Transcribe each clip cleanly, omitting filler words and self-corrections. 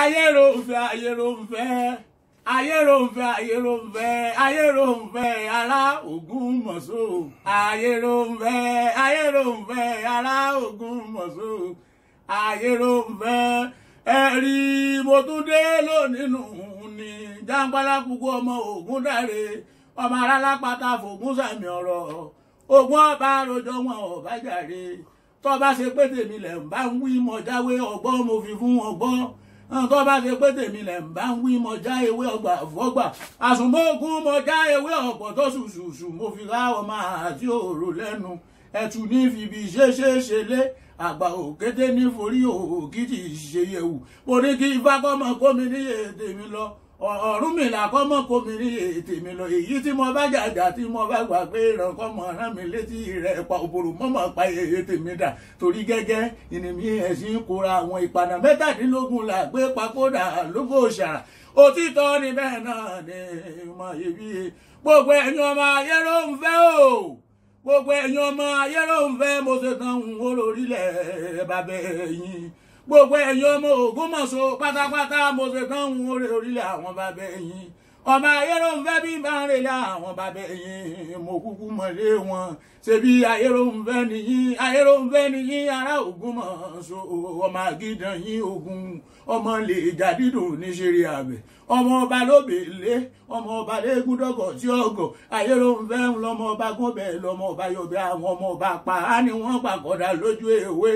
ayé ló ń fẹ́, ayé ló ń fẹ́, ayé ló ń fẹ́, ayé ló ń fẹ́, ayé ló ń fẹ́ ará Ògúnmọ̀ṣọ́. Ayé ló ń fẹ́, ayé ló ń fẹ́ ará Ògúnmọ̀ṣọ́. Ayé ló ń fẹ́. Ẹ̀rí mo tún dé lónìí nù ní Jàǹgbàlà kúkú ọmọ Ògúndáre, ọmọ arálápàtà fògún sàmì ọ̀rọ̀. Ògún ọba rojọ́ wọn ọba jàre. Tó bá ṣe pé tèmi lẹ̀ ń bá ń wí mọ̀ jáwé ọgbọ́n mo fi fún ọgbọ́n. Tó bá ṣe pé tèmi lẹ̀ ń bá ń wí mọ̀ já ewé ọgbà fọ́gbà. Àsùnmọ́ògùn mọ̀ já ewé ọ̀pọ̀ tó ṣùṣùṣù mo fi rá ọmọ àti òrò lẹ́nu. Ẹ̀tù ní fìbí ṣeéṣeéṣe lé àgbà òkété ní forí òkìtì ṣeyẹ̀wù. Mo ní kí ifá kọ́mọ kómi níyè tèmi lọ. Ọ̀rúnmìlà kọ́mọ kómi níyè tèmi lọ. Èyí tí mo bá jàjà tí mo bá gbà pé ìrànkọ́mọ rán mi létí rẹ̀ pa òbòrò mọ́mọ́ pa èyí tèmi dà. Torí gẹ́gẹ́ ìnìmí ẹ̀sìn kóra àwọn ìpàdà 17 là gbé papòdà lóko ṣàrà. Òtítọ́ ni bẹ́ẹ̀ náà ni mo yẹ bí gbogbo ẹ̀yin ọmọ ayé ló ń fẹ́ o. Gbogbo ẹ̀yin ọmọ ayé ló ń fẹ́, mo ṣe tán ń wó lórílẹ̀ bàbá ẹ̀yin. Gbogbo ẹ̀yin ọmọ Ògúnmọ̀ṣọ́ pátápátá, mo ṣe tán ń wó lórílẹ̀ àwọn bàbá ẹ̀yin. Ọmọ ayé ló ń fẹ́ bí bá ń relé àwọn bàbá ẹ̀yin, mo kúkú mọ̀lé wọn. Ṣebí ayé ló ń fẹ́ nìyí, ayé ló ń fẹ́ nìyí ará Ògúnmọ̀ṣọ́. Ọmọ àgídàn yín ogun, ọmọ lè jà dídùn ní ṣeré àbẹ̀. Ọmọ ọba lóbèlé, ọmọ ọba lẹ́gùn dọ́gọ̀ tí ọgọ̀. Ayé ló ń fẹ́ lọ́mọ ọba gúnbẹ̀, lọ́mọ ọba yọ̀bẹ̀, àwọn ọmọ ọba pa á ni wọ́n pàkọ́dà lójú ewé.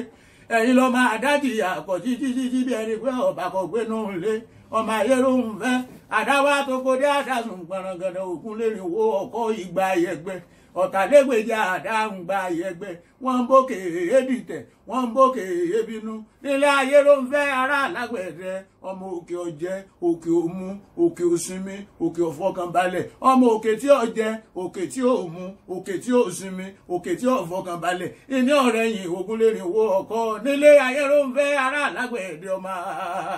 Ẹ̀yin lọ máa dájì àkọ́ títí bí ẹni pé ọba kò gbé náà lé. Ọmọ ayé ló ń fẹ́, àdáwà tó kó dé àdásùn gbọ̀nràngànà òkun lérìn wo ọkọ̀ ìgbà ayẹgbẹ́. Ọ̀tàlégbèjà àdáǹgbà ayẹgbẹ́, wọ́n ń bókè èdìtẹ̀, wọ́n ń bókè ebínú. Nílé ayé ló ń fẹ́ ará alágbẹ̀dẹ, ọmọ òkè ọ̀jẹ́, òkè òmu, òkè òsinmi, òkè ọ̀fọ̀kànbalẹ̀. Ọmọ òkè tí ó jẹ, òkè tí ó mu, òkè tí ó sinmi, òkè tí ó fọkànbalẹ̀. Ìní ọ̀rẹ́ yìí ogun lè rìn wo ọkọ. Nílé ayé ló ń fẹ́ ará alágbẹ̀dẹ, ọmọ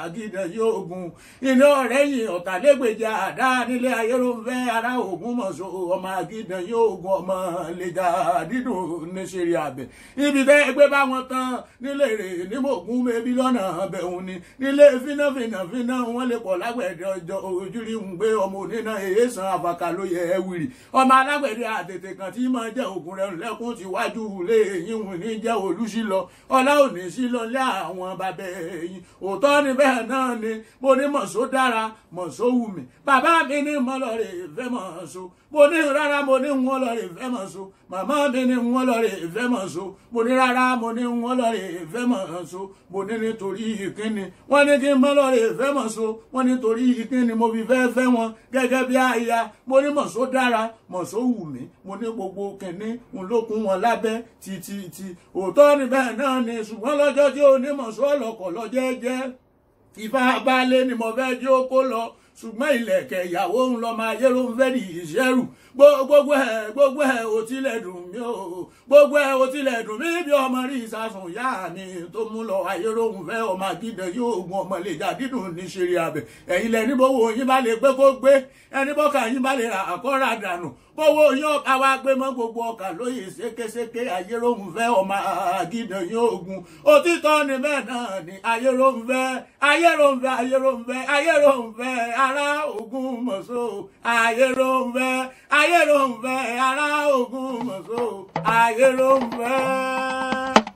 àgídàn yóò gun. Ìní ọ̀rẹ́ yìí ọ̀tàlégbèjà àdá. Nílé ayé ló ń fẹ́ ará Ògúnmọ̀ṣọ́, ọmọ àgídàn yóò gun, ọmọ lè jà dídùn ní ṣeré àbẹ̀. Ibi tẹ́ ẹgbẹ́ bá wọn tán nílé rè ní mògún mẹ́bí lọ́nà bẹ̀hùn ni. Nílé fínà wọn lè pọ̀ lágbẹ̀dẹ ọjọ́ ojúrí ń gbé ọmọ onínà èèsàn àfàkà ló yẹ ẹ wìrì. Ọmọ alágbẹ̀dẹ àtètè kan tí máa jẹ́ ògùn rẹ̀ lẹ́kùn ti wájú lé yín wù ní jẹ́ olúṣílọ. Ọlá òní sílọ lé àwọn bàbá ẹ̀yìn. Òótọ́ ni bẹ́ẹ̀ náà ni mo ní Mọ̀ṣọ́ dára, Mọ̀ṣọ́ wù mí. Bàbá mi ní mọ́lọ́rẹ̀ ìfẹ́ Mọ̀ṣọ́. Mo ní rárá, mo ní wọ́n lọ rè fẹ́ Mọ̀ṣọ́. Màmá mi ní wọ́n lọ rè fẹ́ Mọ̀ṣọ́. Mo ní rárá, mo ní wọ́n lọ rè fẹ́ Mọ̀ṣọ́. Mo ní nítorí ìkíni. Wọ́n ní kí n mọ́ lọ rè fẹ́ Mọ̀ṣọ́. Wọ́n nítorí ìkíni mo fi fẹ́ wọn gẹ́gẹ́ bí aya. Mo ní Mọ̀ṣọ́ dára, Mọ̀ṣọ́ wù mí. Mo ní gbogbo kìnní ń lókun wọn lábẹ́ títí. Òótọ́ ni bẹ́ẹ̀ náà ni, ṣùgbọ́n lọ́jọ́ tí ó ní Mọ̀ṣọ́ ọlọ́kọ̀ lọ jẹ́jẹ́. Ìfá balẹ̀ ni mo fẹ́ jí ó kó lọ. Ṣùgbọ́n ilẹ̀kẹ̀ ìyàwó ń lọ máa yé ló ń fẹ́ di ìṣẹ́rù. Gbogbo ẹ̀ ò tilẹ̀ dùn mí o. Gbogbo ẹ̀ ò tilẹ̀ dùn mí bí ọmọ rí ìsásùn ìyá mi tó mú lọ ayé ló ń fẹ́. Ọmọ àgídàn yóò gun, ọmọ lè jà dídùn ní ṣeré àbẹ̀. Ẹ̀yin lẹ ní bówó yín bá lè gbé kó gbé, ẹni bọ́kà yín bá lè rà àkọ́rà dànù. Bówó yín ọ̀ka wá gbé mọ́ gbogbo ọkà lóye ṣékéṣéké. Ayé ló ń fẹ́, ọmọ àgídàn yóò gun. Òtítọ́ ni bẹ́ẹ̀ náà ni ayé ló ń fẹ́, ayé ló ń fẹ́, ayé ló ń fẹ́, ayé ló ń fẹ́ ará Ògúnmọ̀ṣọ́. Ayé ló ń fẹ́, ayé ló ń fẹ́ ará Ògúnmọ̀ṣọ́. Ayé ló ń fẹ́.